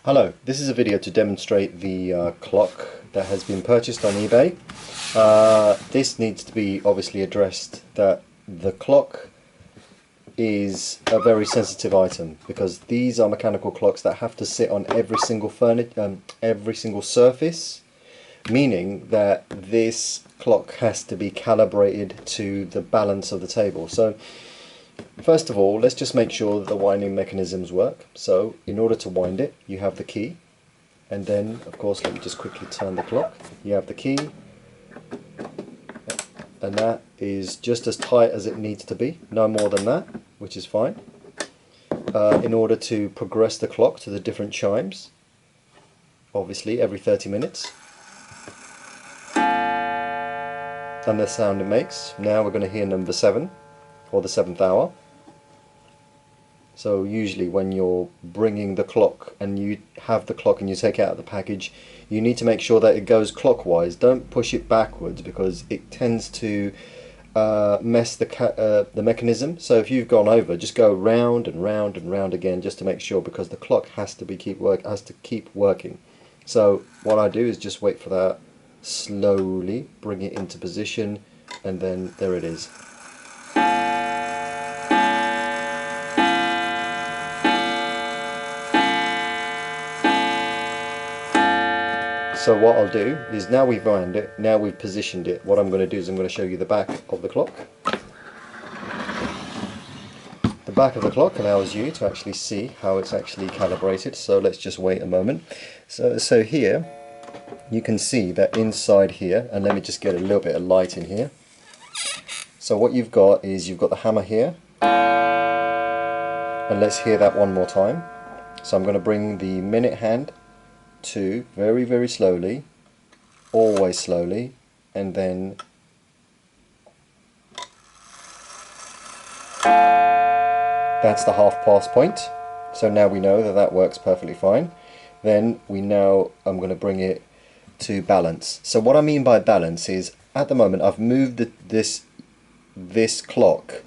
Hello, this is a video to demonstrate the clock that has been purchased on eBay. This needs to be obviously addressed that the clock is a very sensitive item because these are mechanical clocks that have to sit on every single surface, meaning that this clock has to be calibrated to the balance of the table. So first of all, let's just make sure that the winding mechanisms work. So in order to wind it, you have the key, and then of course let me just quickly turn the clock. You have the key, and that is just as tight as it needs to be, no more than that, which is fine. In order to progress the clock to the different chimes, obviously every 30 minutes, and the sound it makes. Now we're going to hear number 7, or the 7th hour. So usually when you're bringing the clock and you have the clock and you take it out of the package, you need to make sure that it goes clockwise. Don't push it backwards because it tends to mess the mechanism. So if you've gone over, just go round and round and round again just to make sure, because the clock has to keep working. So what I do is just wait for that, slowly bring it into position, and then there it is. So what I'll do is, now we've wound it, now we've positioned it, what I'm going to do is I'm going to show you the back of the clock. The back of the clock allows you to actually see how it's actually calibrated, so let's just wait a moment. So here you can see that inside here, and let me just get a little bit of light in here. So what you've got is you've got the hammer here, and let's hear that one more time. So I'm going to bring the minute hand to very, very slowly, always slowly, and then that's the half-past point. So now we know that that works perfectly fine. Then I'm going to bring it to balance. So what I mean by balance is, at the moment I've moved this clock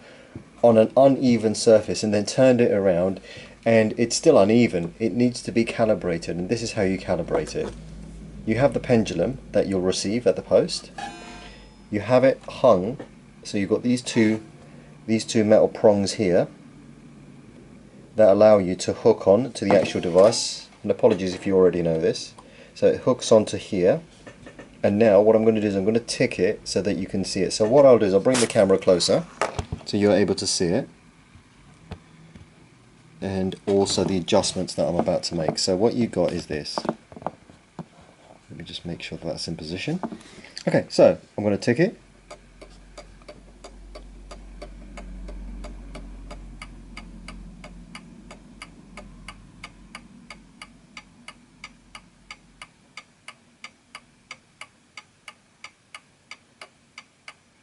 on an uneven surface and then turned it around, and it's still uneven. It needs to be calibrated, and this is how you calibrate it. You have the pendulum that you'll receive at the post. You have it hung, so you've got these two metal prongs here that allow you to hook on to the actual device, and apologies if you already know this. So it hooks onto here, and now what I'm going to do is I'm going to tick it so that you can see it. So what I'll do is I'll bring the camera closer so you're able to see it, and also the adjustments that I'm about to make. So what you got is this. Let me just make sure that that's in position. Okay, so I'm going to tick it.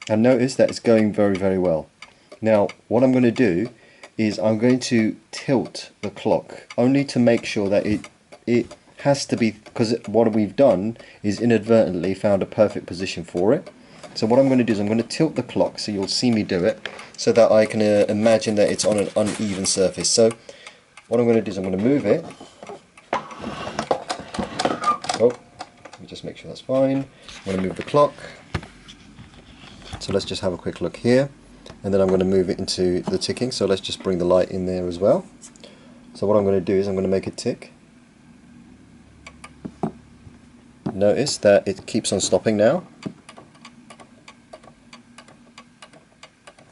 And notice that it's going very, very well. Now what I'm going to do is I'm going to tilt the clock, only to make sure that it has to be, because what we've done is inadvertently found a perfect position for it. So what I'm going to do is I'm going to tilt the clock, so you'll see me do it, so that I can imagine that it's on an uneven surface. So what I'm going to do is I'm going to move it. Oh, let me just make sure that's fine. I'm going to move the clock. So let's just have a quick look here, and then I'm going to move it into the ticking. So let's just bring the light in there as well. So what I'm going to do is I'm going to make it tick. Notice that it keeps on stopping now.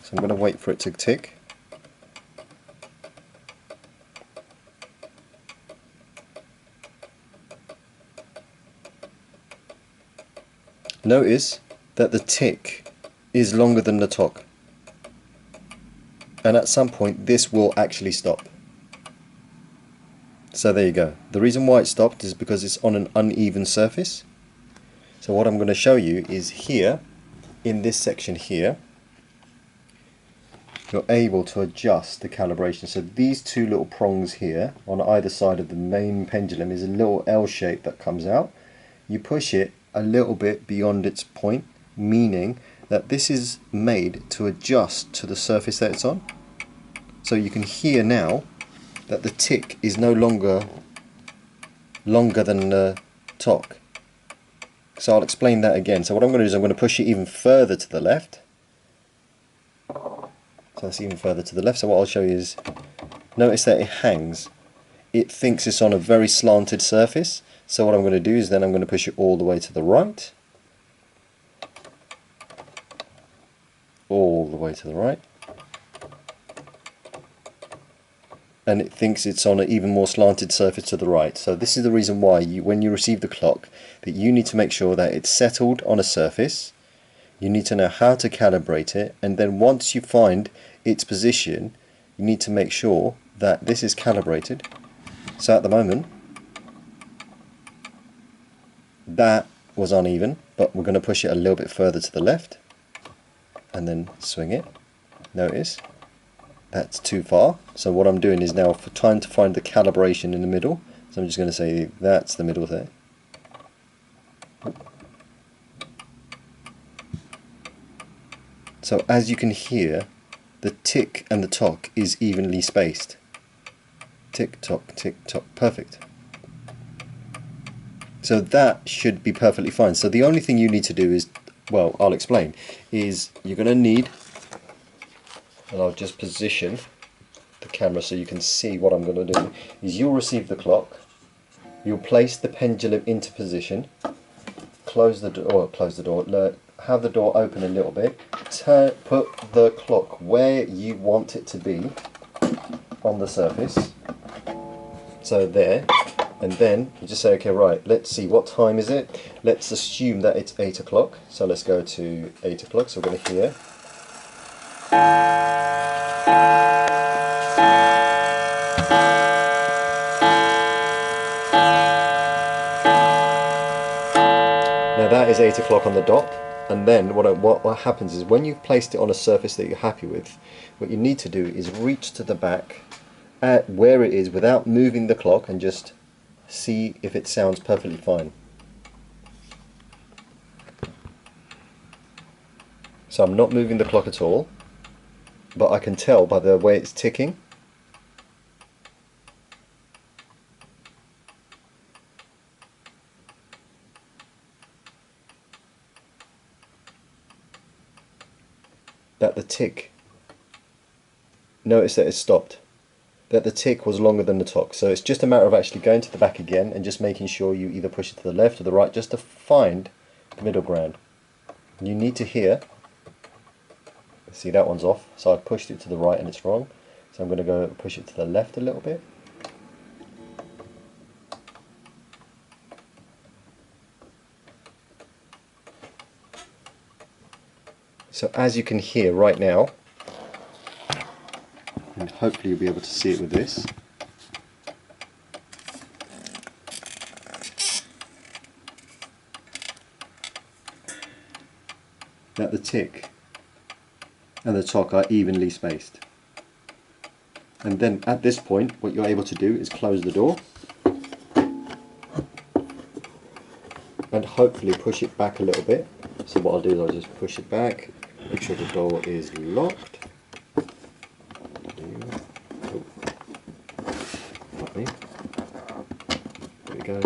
So I'm going to wait for it to tick. Notice that the tick is longer than the tock, and at some point this will actually stop. So there you go. The reason why it stopped is because it's on an uneven surface. So what I'm going to show you is here, in this section here, you're able to adjust the calibration. So these two little prongs here on either side of the main pendulum is a little L shape that comes out. You push it a little bit beyond its point, meaning that this is made to adjust to the surface that it's on. So you can hear now that the tick is no longer longer than the talk. So I'll explain that again. So what I'm going to do is I'm going to push it even further to the left. So that's even further to the left. So what I'll show you is, notice that it hangs. It thinks it's on a very slanted surface. So what I'm going to do is then I'm going to push it all the way to the right. All the way to the right. And it thinks it's on an even more slanted surface to the right. So this is the reason why when you receive the clock, that you need to make sure that it's settled on a surface. You need to know how to calibrate it, and then once you find its position, you need to make sure that this is calibrated. So at the moment, that was uneven, but we're going to push it a little bit further to the left and then swing it. Notice that's too far. So what I'm doing is now, for time to find the calibration in the middle, so I'm just going to say that's the middle there. So as you can hear, the tick and the tock is evenly spaced. Tick tock, perfect. So that should be perfectly fine. So the only thing you need to do is, well, I'll explain, is you're going to need, and I'll just position the camera so you can see what I'm going to do, is you'll receive the clock, you'll place the pendulum into position, close the door, have the door open a little bit, put the clock where you want it to be on the surface, so there, and then you just say, okay, right, let's see, what time is it? Let's assume that it's 8 o'clock, so let's go to 8 o'clock, so we're going to hear. Now that is 8 o'clock on the dot, and then what happens is, when you've placed it on a surface that you're happy with, what you need to do is reach to the back at where it is without moving the clock and just see if it sounds perfectly fine. So I'm not moving the clock at all, but I can tell by the way it's ticking that the tick, notice that it's stopped, that the tick was longer than the tock. So it's just a matter of actually going to the back again and just making sure you either push it to the left or the right, just to find the middle ground. You need to hear, see, that one's off, so I've pushed it to the right and it's wrong, so I'm going to go push it to the left a little bit. So as you can hear right now, and hopefully you'll be able to see it with this, that the tick and the tock are evenly spaced. And then at this point, what you're able to do is close the door and hopefully push it back a little bit. So what I'll do is I'll just push it back, make sure the door is locked. There we go.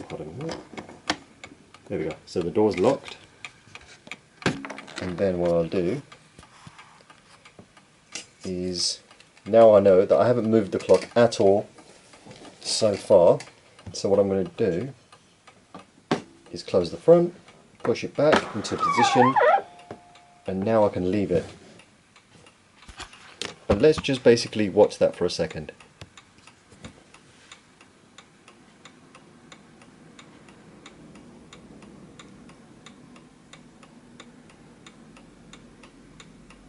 Pardon me. There we go. So the door's locked. And then what I'll do is, now I know that I haven't moved the clock at all so far. So what I'm going to do is close the front, push it back into position, and now I can leave it. And let's just basically watch that for a second.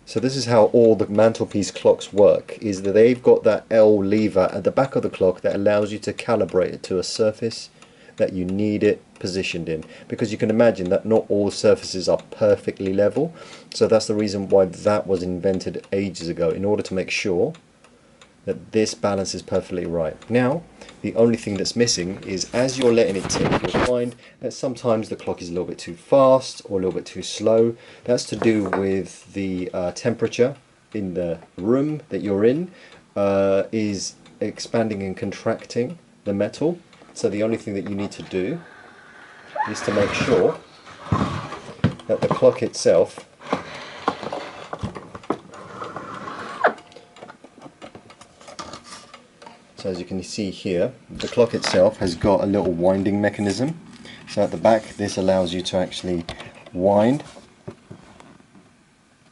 So this is how all the mantelpiece clocks work, is that they've got that L lever at the back of the clock that allows you to calibrate it to a surface that you need it positioned in, because you can imagine that not all surfaces are perfectly level. So that's the reason why that was invented ages ago, in order to make sure that this balance is perfectly right. Now the only thing that's missing is, as you're letting it tick, you'll find that sometimes the clock is a little bit too fast or a little bit too slow. That's to do with the temperature in the room that you're in. is expanding and contracting the metal. So the only thing that you need to do is to make sure that the clock itself so as you can see here, the clock itself has got a little winding mechanism. So at the back, this allows you to actually wind,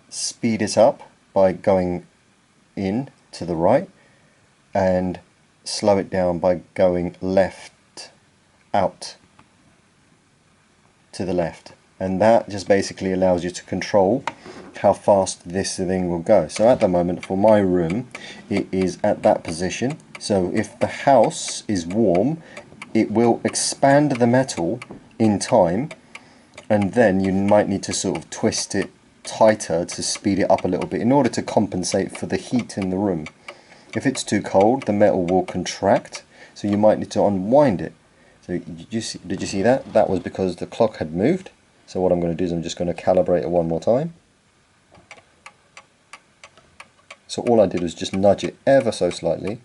speed it up by going in to the right, and slow it down by going left out to the left. And that just basically allows you to control how fast this thing will go. So at the moment for my room, it is at that position. So if the house is warm, it will expand the metal in time, and then you might need to sort of twist it tighter to speed it up a little bit in order to compensate for the heat in the room. If it's too cold, the metal will contract, so you might need to unwind it. So did you see that? That was because the clock had moved. So what I'm going to do is I'm just going to calibrate it one more time. So all I did was just nudge it ever so slightly.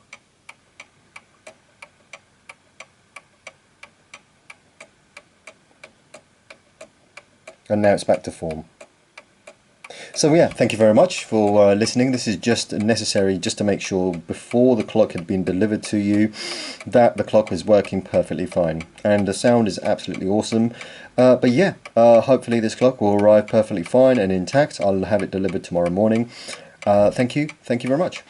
And now it's back to form. So yeah, thank you very much for listening. This is just necessary just to make sure before the clock had been delivered to you that the clock was working perfectly fine. And the sound is absolutely awesome. But yeah, hopefully this clock will arrive perfectly fine and intact. I'll have it delivered tomorrow morning. Thank you very much.